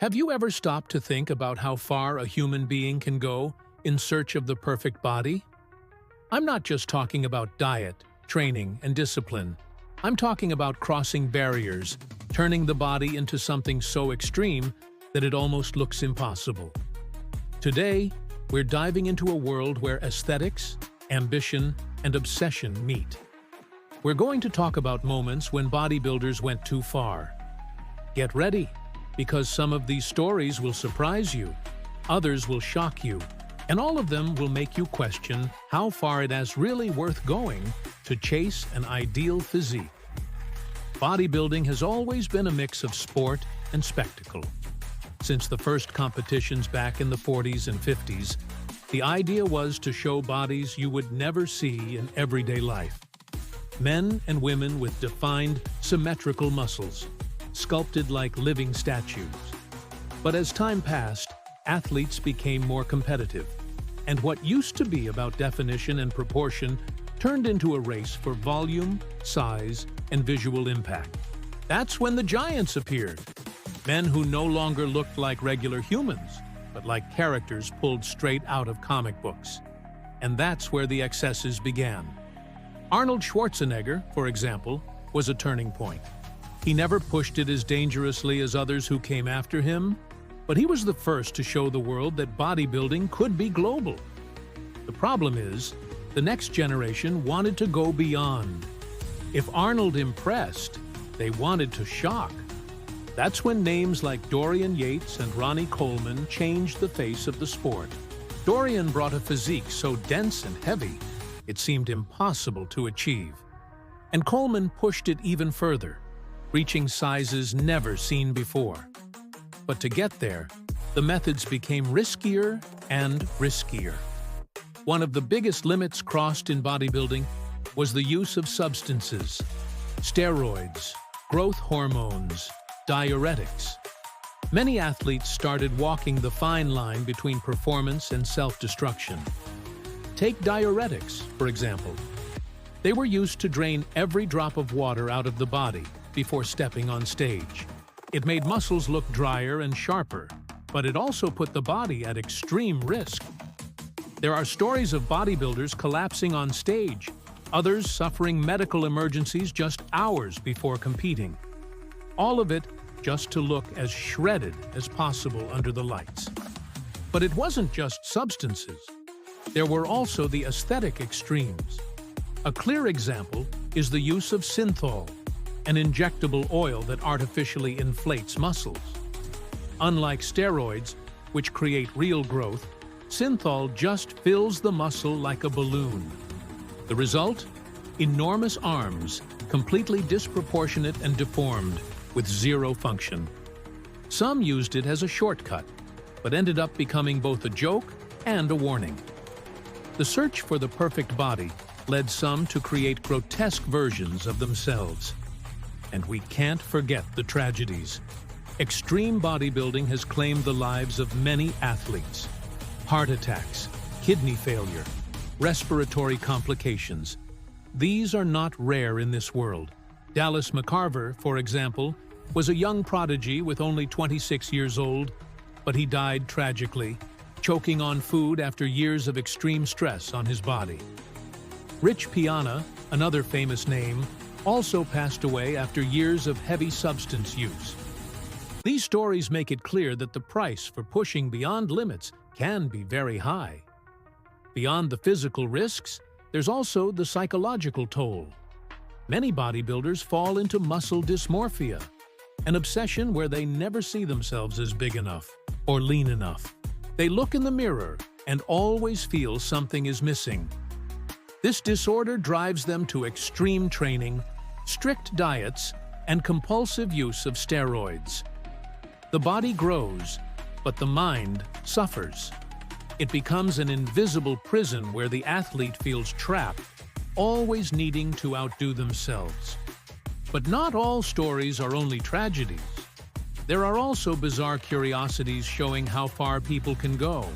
Have you ever stopped to think about how far a human being can go in search of the perfect body? I'm not just talking about diet, training, and discipline. I'm talking about crossing barriers, turning the body into something so extreme that it almost looks impossible. Today, we're diving into a world where aesthetics, ambition, and obsession meet. We're going to talk about moments when bodybuilders went too far. Get ready, because some of these stories will surprise you, others will shock you, and all of them will make you question how far it is really worth going to chase an ideal physique. Bodybuilding has always been a mix of sport and spectacle. Since the first competitions back in the 40s and 50s, the idea was to show bodies you would never see in everyday life. Men and women with defined, symmetrical muscles, sculpted like living statues. But as time passed, athletes became more competitive, and what used to be about definition and proportion turned into a race for volume, size, and visual impact. That's when the giants appeared. Men who no longer looked like regular humans, but like characters pulled straight out of comic books. And that's where the excesses began. Arnold Schwarzenegger, for example, was a turning point. He never pushed it as dangerously as others who came after him, but he was the first to show the world that bodybuilding could be global. The problem is, the next generation wanted to go beyond. If Arnold impressed, they wanted to shock. That's when names like Dorian Yates and Ronnie Coleman changed the face of the sport. Dorian brought a physique so dense and heavy, it seemed impossible to achieve. And Coleman pushed it even further, reaching sizes never seen before. But to get there, the methods became riskier and riskier. One of the biggest limits crossed in bodybuilding was the use of substances, steroids, growth hormones, diuretics. Many athletes started walking the fine line between performance and self-destruction. Take diuretics, for example. They were used to drain every drop of water out of the body before stepping on stage. It made muscles look drier and sharper, but it also put the body at extreme risk. There are stories of bodybuilders collapsing on stage, others suffering medical emergencies just hours before competing. All of it just to look as shredded as possible under the lights. But it wasn't just substances. There were also the aesthetic extremes. A clear example is the use of synthol, an injectable oil that artificially inflates muscles. Unlike steroids, which create real growth, synthol just fills the muscle like a balloon. The result? Enormous arms, completely disproportionate and deformed, with zero function. Some used it as a shortcut, but ended up becoming both a joke and a warning. The search for the perfect body led some to create grotesque versions of themselves. And we can't forget the tragedies. Extreme bodybuilding has claimed the lives of many athletes. Heart attacks, kidney failure, respiratory complications. These are not rare in this world. Dallas McCarver, for example, was a young prodigy with only 26 years old, but he died tragically, choking on food after years of extreme stress on his body. Rich Piana, another famous name, also passed away after years of heavy substance use. These stories make it clear that the price for pushing beyond limits can be very high. Beyond the physical risks, there's also the psychological toll. Many bodybuilders fall into muscle dysmorphia, an obsession where they never see themselves as big enough or lean enough. They look in the mirror and always feel something is missing. This disorder drives them to extreme training, strict diets, and compulsive use of steroids. The body grows, but the mind suffers. It becomes an invisible prison where the athlete feels trapped, always needing to outdo themselves. But not all stories are only tragedies. There are also bizarre curiosities showing how far people can go.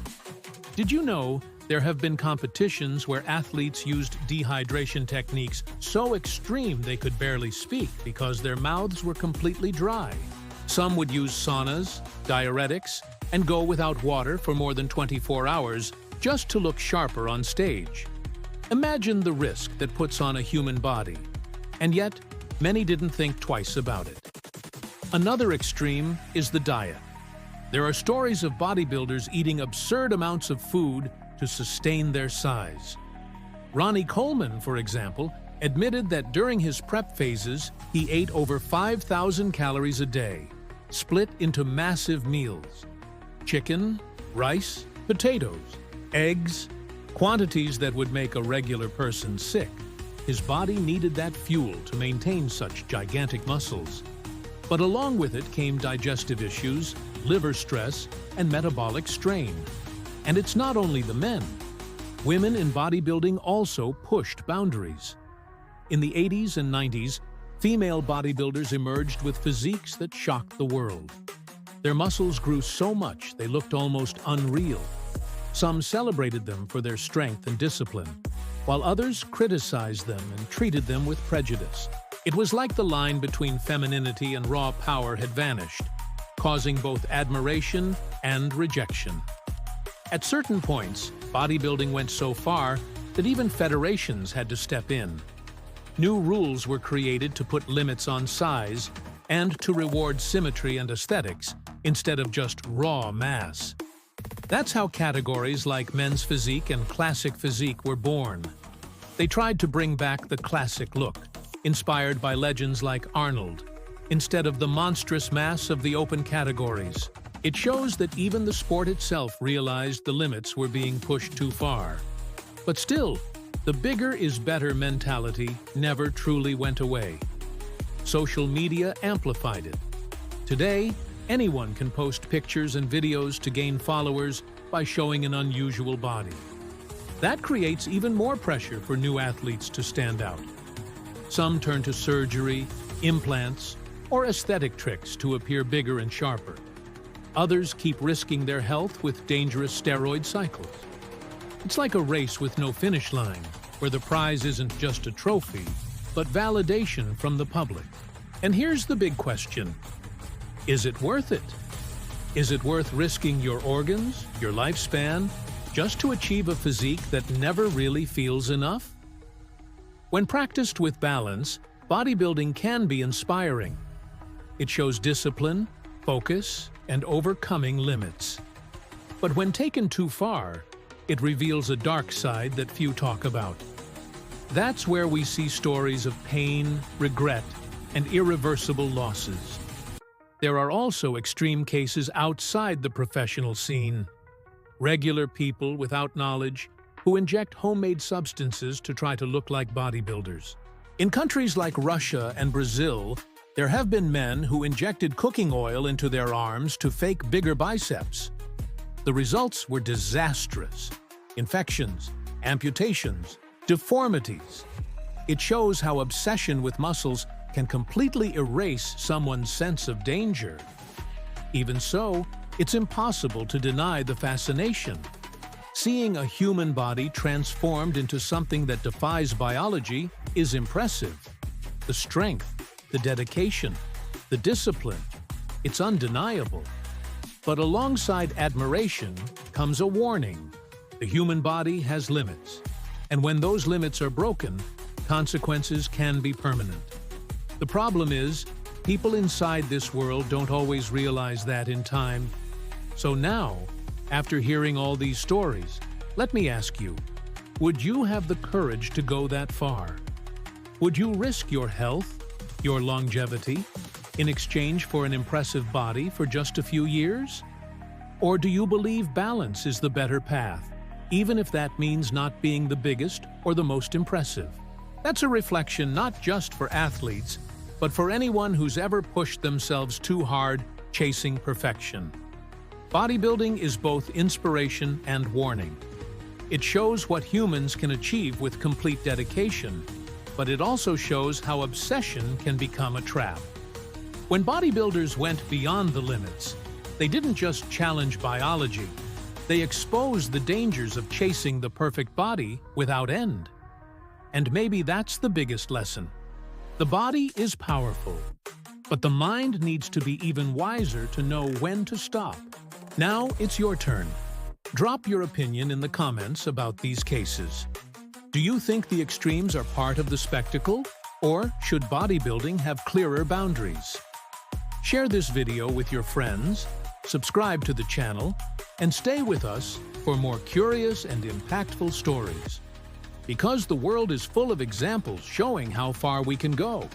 Did you know there have been competitions where athletes used dehydration techniques so extreme they could barely speak because their mouths were completely dry? Some would use saunas, diuretics, and go without water for more than 24 hours just to look sharper on stage. Imagine the risk that puts on a human body, and yet many didn't think twice about it. Another extreme is the diet. There are stories of bodybuilders eating absurd amounts of food to sustain their size. Ronnie Coleman, for example, admitted that during his prep phases, he ate over 5,000 calories a day, split into massive meals. Chicken, rice, potatoes, eggs, quantities that would make a regular person sick. His body needed that fuel to maintain such gigantic muscles. But along with it came digestive issues, liver stress, and metabolic strain. And it's not only the men. Women in bodybuilding also pushed boundaries. In the 80s and 90s, female bodybuilders emerged with physiques that shocked the world. Their muscles grew so much they looked almost unreal. Some celebrated them for their strength and discipline, while others criticized them and treated them with prejudice. It was like the line between femininity and raw power had vanished, causing both admiration and rejection. At certain points, bodybuilding went so far that even federations had to step in. New rules were created to put limits on size and to reward symmetry and aesthetics instead of just raw mass. That's how categories like men's physique and classic physique were born. They tried to bring back the classic look, inspired by legends like Arnold, instead of the monstrous mass of the open categories. It shows that even the sport itself realized the limits were being pushed too far. But still, the bigger is better mentality never truly went away. Social media amplified it. Today, anyone can post pictures and videos to gain followers by showing an unusual body. That creates even more pressure for new athletes to stand out. Some turn to surgery, implants, or aesthetic tricks to appear bigger and sharper. Others keep risking their health with dangerous steroid cycles. It's like a race with no finish line, where the prize isn't just a trophy, but validation from the public. And here's the big question. Is it worth it? Is it worth risking your organs, your lifespan, just to achieve a physique that never really feels enough? When practiced with balance, bodybuilding can be inspiring. It shows discipline, focus, and overcoming limits. But when taken too far, it reveals a dark side that few talk about. That's where we see stories of pain, regret, and irreversible losses. There are also extreme cases outside the professional scene. Regular people without knowledge who inject homemade substances to try to look like bodybuilders. In countries like Russia and Brazil, there have been men who injected cooking oil into their arms to fake bigger biceps. The results were disastrous. Infections, amputations, deformities. It shows how obsession with muscles can completely erase someone's sense of danger. Even so, it's impossible to deny the fascination. Seeing a human body transformed into something that defies biology is impressive. The strength, the dedication, the discipline, it's undeniable. But alongside admiration comes a warning. The human body has limits, and when those limits are broken, consequences can be permanent. The problem is, people inside this world don't always realize that in time. So now, after hearing all these stories, let me ask you, would you have the courage to go that far? Would you risk your health, your longevity, in exchange for an impressive body for just a few years? Or do you believe balance is the better path, even if that means not being the biggest or the most impressive? That's a reflection not just for athletes, but for anyone who's ever pushed themselves too hard chasing perfection. Bodybuilding is both inspiration and warning. It shows what humans can achieve with complete dedication, but it also shows how obsession can become a trap. When bodybuilders went beyond the limits, they didn't just challenge biology, they exposed the dangers of chasing the perfect body without end. And maybe that's the biggest lesson. The body is powerful, But the mind needs to be even wiser to know when to stop. Now it's your turn. Drop your opinion in the comments about these cases. Do you think the extremes are part of the spectacle? Or should bodybuilding have clearer boundaries? Share this video with your friends, subscribe to the channel, and stay with us for more curious and impactful stories. Because the world is full of examples showing how far we can go.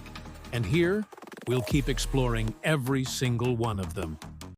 And here, we'll keep exploring every single one of them.